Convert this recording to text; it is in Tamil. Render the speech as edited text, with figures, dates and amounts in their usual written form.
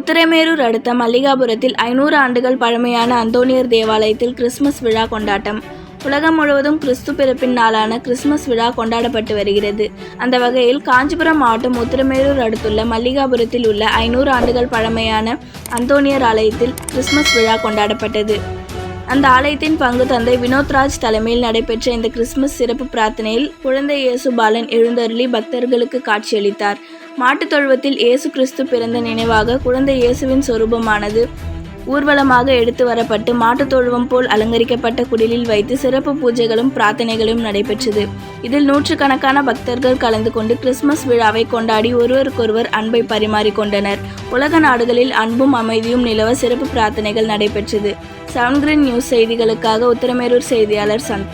உத்திரமேரூர் அடுத்த மல்லிகாபுரத்தில் 500 ஆண்டுகள் பழமையான அந்தோணியர் தேவாலயத்தில் கிறிஸ்துமஸ் விழா கொண்டாட்டம். உலகம் முழுவதும் கிறிஸ்து பிறப்பின் நாளான கிறிஸ்துமஸ் விழா கொண்டாடப்பட்டு வருகிறது. அந்த வகையில் காஞ்சிபுரம் மாவட்டம் உத்திரமேரூர் அடுத்துள்ள மல்லிகாபுரத்தில் உள்ள 500 ஆண்டுகள் பழமையான அந்தோணியர் ஆலயத்தில் கிறிஸ்துமஸ் விழா கொண்டாடப்பட்டது. அந்த ஆலயத்தின் பங்கு தந்தை வினோத்ராஜ் தலைமையில் நடைபெற்ற இந்த கிறிஸ்துமஸ் சிறப்பு பிரார்த்தனையில் குழந்தை இயேசு பாலன் எழுந்தருளி பக்தர்களுக்கு காட்சியளித்தார். மாட்டுத் தொழுவத்தில் இயேசு கிறிஸ்து பிறந்த நினைவாக குழந்தை இயேசுவின் சொரூபமானது ஊர்வலமாக எடுத்து வரப்பட்டு மாட்டுத் தொழுவம் போல் அலங்கரிக்கப்பட்ட குடிலில் வைத்து சிறப்பு பூஜைகளும் பிரார்த்தனைகளும் நடைபெற்றது. இதில் நூற்றுக்கணக்கான பக்தர்கள் கலந்து கொண்டு கிறிஸ்துமஸ் விழாவை கொண்டாடி ஒருவருக்கொருவர் அன்பை பரிமாறிக்கொண்டனர். உலக நாடுகளில் அன்பும் அமைதியும் நிலவ சிறப்பு பிரார்த்தனைகள் நடைபெற்றது. 7 Green நியூஸ் செய்திகளுக்காக உத்திரமேரூர் செய்தியாளர் சந்த்.